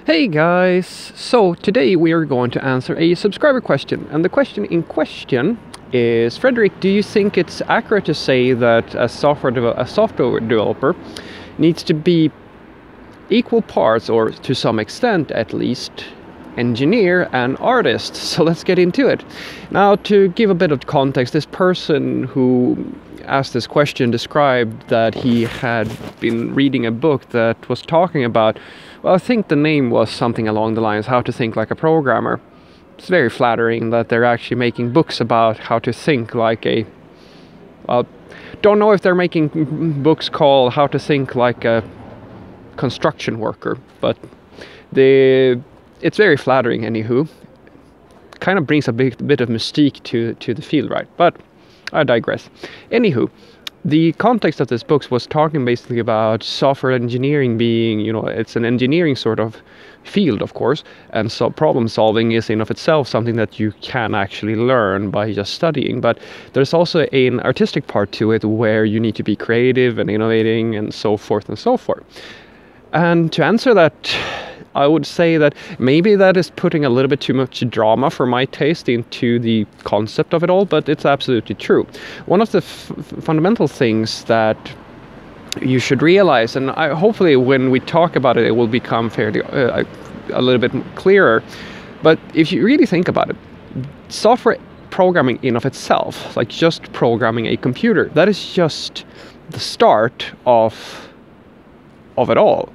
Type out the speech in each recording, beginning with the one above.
Hey guys! So today we are going to answer a subscriber question, and the question in question is, Frederick, do you think it's accurate to say that a software developer needs to be equal parts, or to some extent at least, engineer and artist? So let's get into it. Now, to give a bit of context, this person who asked this question described that he had been reading a book that was talking about, well, I think the name was something along the lines, How to Think Like a Programmer. It's very flattering that they're actually making books about how to think like a... Well, don't know if they're making books called How to Think Like a Construction Worker, but it's very flattering anywho. Kind of brings a bit of mystique to the field, right? But I digress. Anywho, the context of this book was talking basically about software engineering being, it's an engineering sort of field, of course, and so problem solving is in of itself something that you can actually learn by just studying. But there's also an artistic part to it where you need to be creative and innovating and so forth and so forth. And to answer that, I would say that maybe that is putting a little bit too much drama for my taste into the concept of it all, but it's absolutely true. One of the fundamental things that you should realize, and hopefully when we talk about it, it will become fairly a little bit clearer, but if you really think about it, software programming in of itself, like just programming a computer, that is just the start of it all.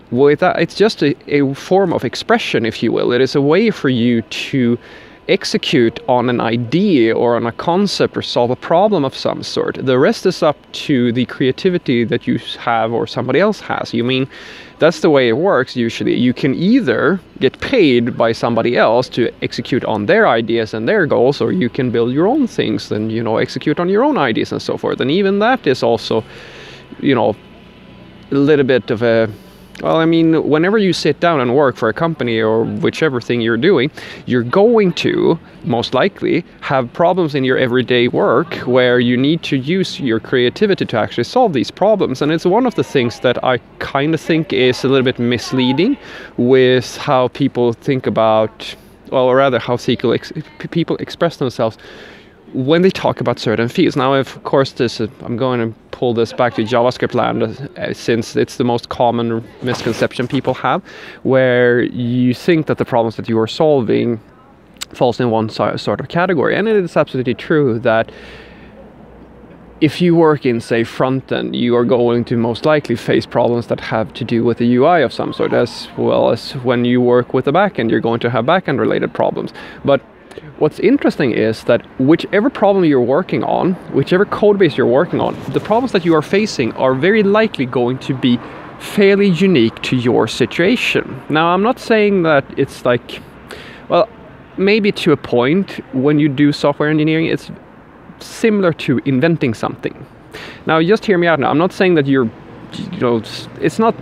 With that, it's just a form of expression, if you will. It is a way for you to execute on an idea or on a concept or solve a problem of some sort. The rest is up to the creativity that you have or somebody else has. That's the way it works usually. You can either get paid by somebody else to execute on their ideas and their goals, or you can build your own things and, execute on your own ideas and so forth. And even that is also, a little bit of a... Well, I mean, whenever you sit down and work for a company or whichever thing you're doing, you're going to, most likely, have problems in your everyday work where you need to use your creativity to actually solve these problems. And it's one of the things that I kind of think is a little bit misleading with how people think about, well, or rather how people express themselves when they talk about certain fields. Now, of course, I'm going to pull this back to JavaScript land, since it's the most common misconception people have, where you think that the problems that you are solving falls in one sort of category. And it is absolutely true that if you work in, say, front end, you are going to most likely face problems that have to do with the UI of some sort, as well as when you work with the back end, you're going to have back end related problems. But what's interesting is that whichever problem you're working on, whichever code base you're working on, the problems that you are facing are very likely going to be fairly unique to your situation. Now, I'm not saying that it's like, well, maybe to a point when you do software engineering, it's similar to inventing something. Now, just hear me out now. I'm not saying that you're, it's not,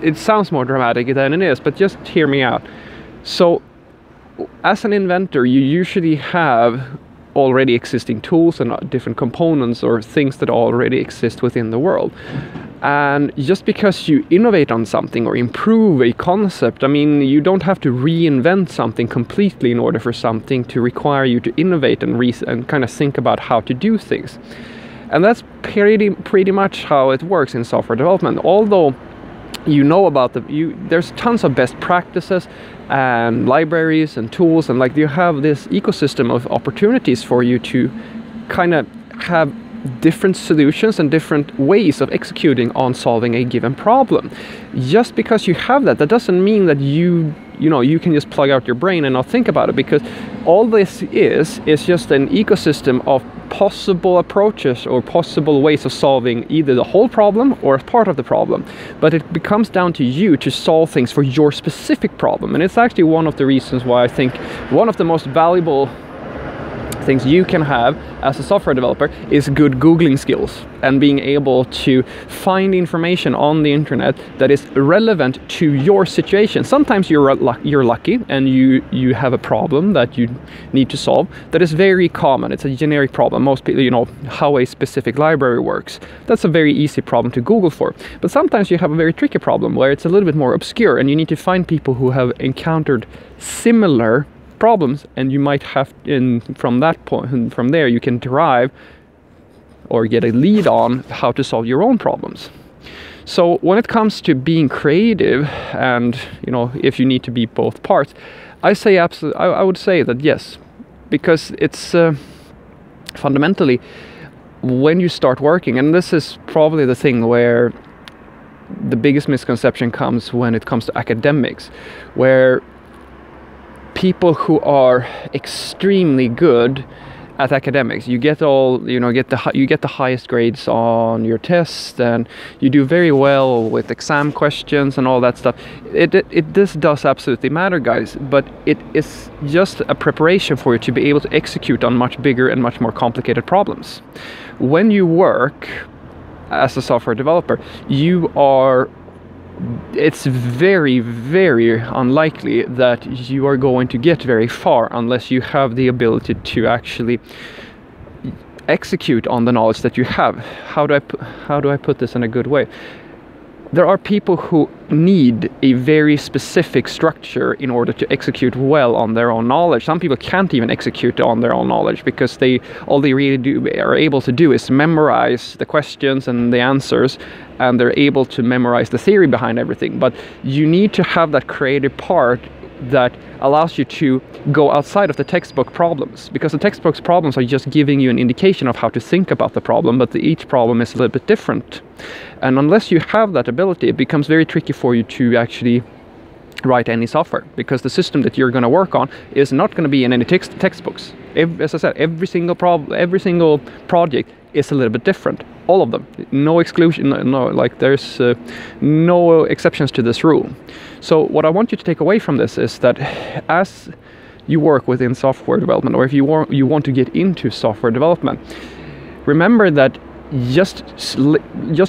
it sounds more dramatic than it is, but just hear me out. So, as an inventor, you usually have already existing tools and different components or things that already exist within the world. And just because you innovate on something or improve a concept, I mean, you don't have to reinvent something completely in order for something to require you to innovate and kind of think about how to do things. And that's pretty much how it works in software development. Although about there's tons of best practices and libraries and tools, and like you have this ecosystem of opportunities for you to kind of have different solutions and different ways of executing on solving a given problem. Just because you have that doesn't mean that you can just plug out your brain and not think about it, because all this is just an ecosystem of possible approaches or possible ways of solving either the whole problem or a part of the problem. But it becomes down to you to solve things for your specific problem. And it's actually one of the reasons why I think one of the most valuable things you can have as a software developer is good Googling skills and being able to find information on the internet that is relevant to your situation. Sometimes you're lucky and you have a problem that you need to solve that is very common. It's a generic problem. Most people, you know, how a specific library works. That's a very easy problem to Google for. But sometimes you have a very tricky problem where it's a little bit more obscure and you need to find people who have encountered similar problems, and you might have from that point, from there you can derive or get a lead on how to solve your own problems. So when it comes to being creative, and you know, if you need to be both parts, I say absolutely, I would say that yes, because it's fundamentally when you start working, and this is probably the thing where the biggest misconception comes when it comes to academics, where people who are extremely good at academics, you get all, you know, you get the highest grades on your test, and you do very well with exam questions and all that stuff. This does absolutely matter, guys, but it is just a preparation for you to be able to execute on much bigger and much more complicated problems. When you work as a software developer, it's very, very unlikely that you are going to get very far unless you have the ability to actually execute on the knowledge that you have. How do I put this in a good way? There are people who need a very specific structure in order to execute well on their own knowledge. Some people can't even execute on their own knowledge because all they really are able to do is memorize the questions and the answers, and they're able to memorize the theory behind everything. But you need to have that creative part that allows you to go outside of the textbook problems, because the textbook's problems are just giving you an indication of how to think about the problem, but each problem is a little bit different. And unless you have that ability, it becomes very tricky for you to actually write any software, because the system that you're going to work on is not going to be in any textbooks. As I said, every single project is a little bit different. All of them, no exclusion, there's no exceptions to this rule. So what I want you to take away from this is that as you work within software development, or if you want to get into software development, remember that just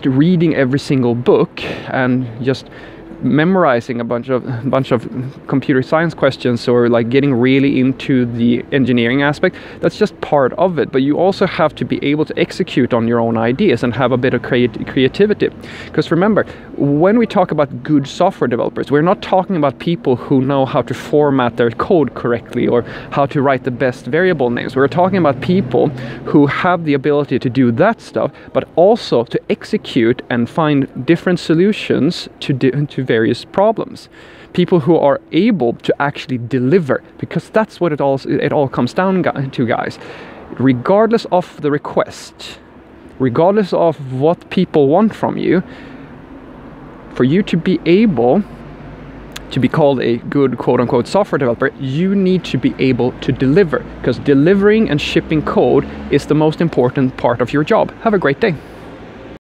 reading every single book and just memorizing a bunch of computer science questions, or like getting really into the engineering aspect, that's just part of it. But you also have to be able to execute on your own ideas and have a bit of creativity. Because remember, when we talk about good software developers, we're not talking about people who know how to format their code correctly or how to write the best variable names. We're talking about people who have the ability to do that stuff, but also to execute and find different solutions to various problems. People who are able to actually deliver, because that's what it all comes down to, guys. Regardless of the request, regardless of what people want from you, for you to be able to be called a good quote-unquote software developer, you need to be able to deliver, because delivering and shipping code is the most important part of your job. Have a great day.